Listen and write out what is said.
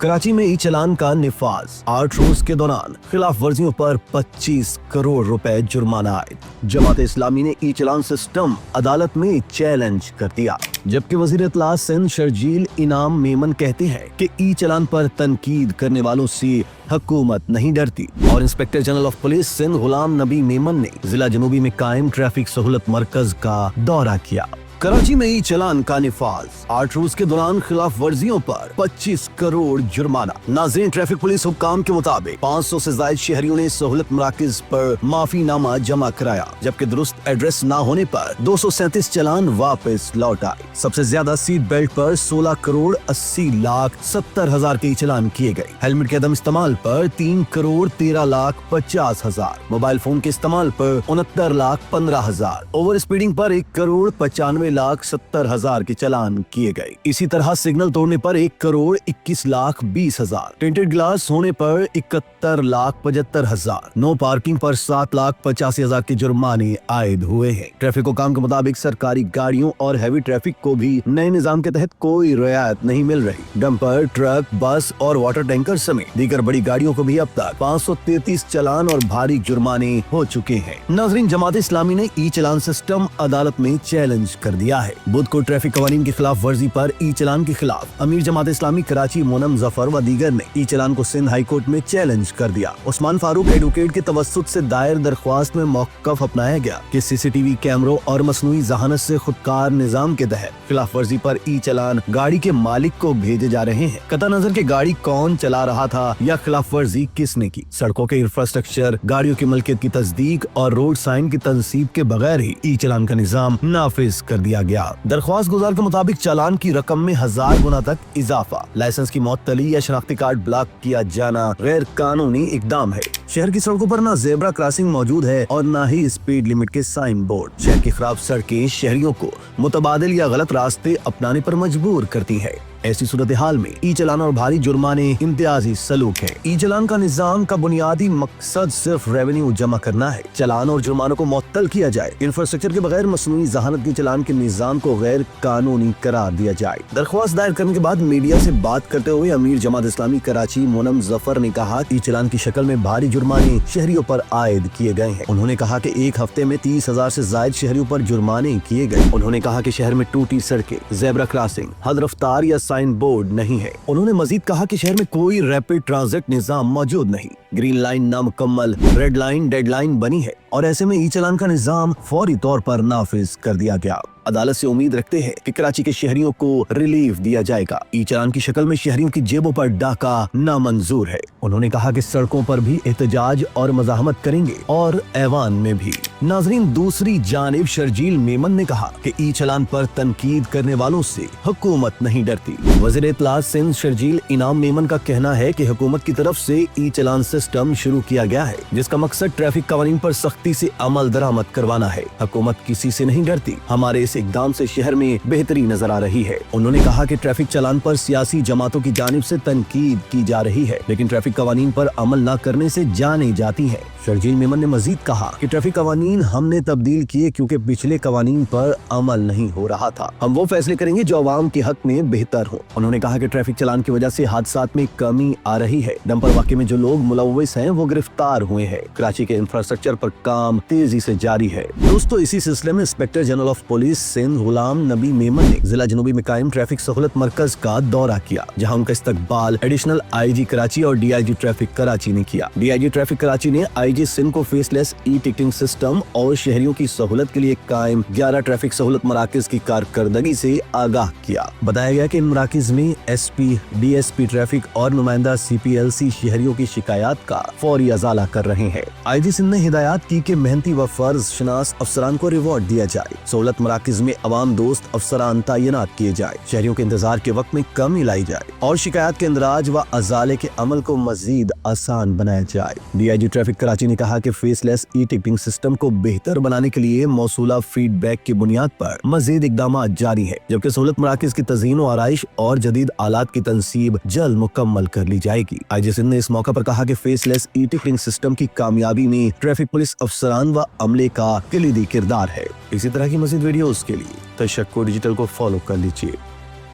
कराची में ई चलान का निफाज, 8 रोज के दौरान खिलाफ वर्जियों पर 25 करोड़ रुपए जुर्माना आयद। जमात इस्लामी ने ई चलान सिस्टम अदालत में चैलेंज कर दिया, जबकि वजीर इत्तलात सिंध शर्जील इनाम मेमन कहते हैं कि ई चलान पर तनकीद करने वालों से हुकूमत नहीं डरती। और inspector general of police Sindh Ghulam Nabi Memon ने जिला जनूबी में कायम ट्रैफिक सहूलत मरकज का दौरा किया। कराची में ई चलान का निफाज, 8 रोज के दौरान खिलाफ वर्जियों पर 25 करोड़ जुर्माना। नाज़रीन, ट्रैफिक पुलिस हुक्काम के मुताबिक 500 से ज्यादा शहरियों ने सहूलत मराकज पर माफीनामा जमा कराया, जबकि दुरुस्त एड्रेस न होने पर 237 चलान वापस लौट आए। सबसे ज्यादा सीट बेल्ट पर 16 करोड़ 80 लाख 70 हजार के चलान किए गए। हेलमेट के अदम इस्तेमाल पर 3 करोड़ 13 लाख 50 हजार, मोबाइल फोन के इस्तेमाल पर 69 लाख 15 हजार, ओवर स्पीडिंग पर 1 करोड़ 95 लाख 70 हजार के चलान किए गए। इसी तरह सिग्नल तोड़ने पर 1 करोड़ 21 लाख 20 हजार, टिंटेड ग्लास होने पर 71 लाख 75 हजार, नो पार्किंग पर 7 लाख 85 हजार के जुर्माने आयद हुए हैं। ट्रैफिक हुकाम के मुताबिक सरकारी गाड़ियों और हैवी ट्रैफिक को भी नए निजाम के तहत कोई रियायत नहीं मिल रही। डंपर, ट्रक, बस और वाटर टैंकर समेत दीगर बड़ी गाड़ियों को भी अब तक 533 चलान और भारी जुर्माने हो चुके हैं। नाज़रीन, जमात इस्लामी ने ई चलान सिस्टम अदालत में चैलेंज कर दिया है। बुध को ट्रैफिक कवानीन की खिलाफ वर्जी पर ई चलान के खिलाफ अमीर जमात इस्लामी कराची मोनम जफर व दीगर ने ई चलान को सिंध हाई कोर्ट में चैलेंज कर दिया। उस्मान फारूक एडवोकेट के तवस्सुत से दायर दरख्वास्त में मौक़िफ़ अपनाया गया कि सीसीटीवी कैमरों और मसनूई जहानत से खुदकार निजाम के तहत खिलाफ वर्जी पर ई चलान गाड़ी के मालिक को भेजे जा रहे हैं। कता नजर के गाड़ी कौन चला रहा था या खिलाफ वर्जी किसने की, सड़कों के इंफ्रास्ट्रक्चर, गाड़ियों की मलकियत की तस्दीक और रोड साइन की तनसीब के बगैर ही ई चलान का निजाम नाफिज कर दिया गया। दरख्वास्त गुजार के मुताबिक चालान की रकम में 1000 गुना तक इजाफा, लाइसेंस की मअतली या शनाख्ती कार्ड ब्लॉक किया जाना गैर कानूनी इकदाम है। शहर की सड़कों पर न जेब्रा क्रॉसिंग मौजूद है और न ही स्पीड लिमिट के साइन बोर्ड। शहर की खराब सड़कें शहरियों को मुतबादिल या गलत रास्ते अपनाने पर मजबूर करती है। ऐसी सूरत हाल में ई चलान और भारी जुर्माने इम्तियाजी सलूक है। ई चलान का निजाम का बुनियादी मकसद सिर्फ रेवेन्यू जमा करना है। चलान और जुर्मानों को मुअत्तल किया जाए, इंफ्रास्ट्रक्चर के बगैर मसनूई जहानत के चलान के निजाम को गैर कानूनी करार दिया जाए। दरख्वास्त दायर करने के बाद मीडिया से बात करते हुए अमीर जमात इस्लामी कराची मोनम जफर ने कहा ई चलान की शक्ल में भारी जुर्माने शहरियों पर आयद किए गए हैं। उन्होंने कहा कि एक हफ्ते में 30,000 से जायद शहरियों पर जुर्माने किए गए। उन्होंने कहा कि शहर में टूटी सड़कें, जेब्रा क्रॉसिंग, हद रफ्तार या साइन बोर्ड नहीं है। उन्होंने मजीद कहा कि शहर में कोई रैपिड ट्रांजिट निजाम मौजूद नहीं, ग्रीन लाइन नामुकम्मल, रेड लाइन, डेड लाइन बनी है और ऐसे में ई चलान का निजाम फौरी तौर पर नाफिज कर दिया गया। अदालत से उम्मीद रखते हैं कि कराची के शहरियों को रिलीफ दिया जाएगा। ई चलान की शक्ल में शहरियों की जेबों पर डाका नामंजूर है। उन्होंने कहा कि सड़कों पर भी एहतजाज और मज़ाहमत करेंगे और ऐवान में भी। नाजरीन, दूसरी जानिब शर्जील मेमन ने कहा कि ई चलान पर तनकीद करने वालों से हुकूमत नहीं डरती। वज़ीर इत्तलात सिंध शर्जील इनाम मेमन का कहना है कि हुकूमत की तरफ से ई चलान सिस्टम शुरू किया गया है, जिसका मकसद ट्रैफिक कवानीन पर सख्ती से अमल दरामद करवाना है। हुकूमत किसी से नहीं डरती। हमारे इस इकदाम से शहर में बेहतरी नजर आ रही है। उन्होंने कहा कि ट्रैफिक चलान पर सियासी जमातों की जानिब से तनकीद की जा रही है, लेकिन ट्रैफिक कवानीन पर अमल न करने से जाने जाती है। शर्जील मेमन ने मजीद कहा कि ट्रैफिक कवानीन हमने तब्दील किए क्योंकि पिछले कवानीन पर अमल नहीं हो रहा था। हम वो फैसले करेंगे जो अवाम के हक में बेहतर हो। उन्होंने कहा कि ट्रैफिक चलान की वजह से हादसात में कमी आ रही है। डंपर वाक़े में जो लोग मुलव्विस हैं वो गिरफ्तार हुए हैं। कराची के इंफ्रास्ट्रक्चर पर काम तेजी से जारी है। दोस्तों, इसी सिलसिले में inspector general of police Sindh Ghulam Nabi Memon ने जिला जनूबी में कायम ट्रैफिक सहूलत मरकज का दौरा किया, जहां उनका इस्तकबाल एडिशनल IG कराची और DIG ट्रैफिक कराची ने किया। DIG ट्रैफिक कराची ने IG सिंध को फेसलेस ई टिकटिंग सिस्टम और शहरियों की सहूलत के लिए कायम 11 ट्रैफिक सहूलत मराकज की कारकर्दगी से आगाह किया। बताया गया कि इन मराकज में SP, DSP ट्रैफिक और नुमाइंदा CPLC शहरियों की शिकायत का फौरी अजाला कर रहे हैं। IG सिंध ने हिदायत की कि मेहनती व फर्ज शनास अफसरान को रिवॉर्ड दिया जाए। सहूलत मराकज में अवाम दोस्त अफसरान तैनात किए जाए, शहरियों के इंतजार के वक्त में कमी लाई जाए और शिकायत के इंदराज व अजाले के अमल को मजीद आसान बनाया जाए। DIG ट्रैफिक कराची ने कहा कि फेसलेस ई टिकटिंग सिस्टम को बेहतर बनाने के लिए मौसूला फीडबैक की बुनियाद पर मजीद इकदाम जारी है, जबकि सहूलत मराकज की तज़ीन व आराइश और जदीद आलात की तनसीब जल्द मुकम्मल कर ली जाएगी। IG सिंध ने इस मौका पर कहा कि फेसलेस ई टिकटिंग सिस्टम की कामयाबी में ट्रैफिक पुलिस अफसरान व अमले का किलीदी किरदार है। इसी तरह की मज़ीद वीडियोस के लिए तशक्कुर डिजिटल को फॉलो कर लीजिए।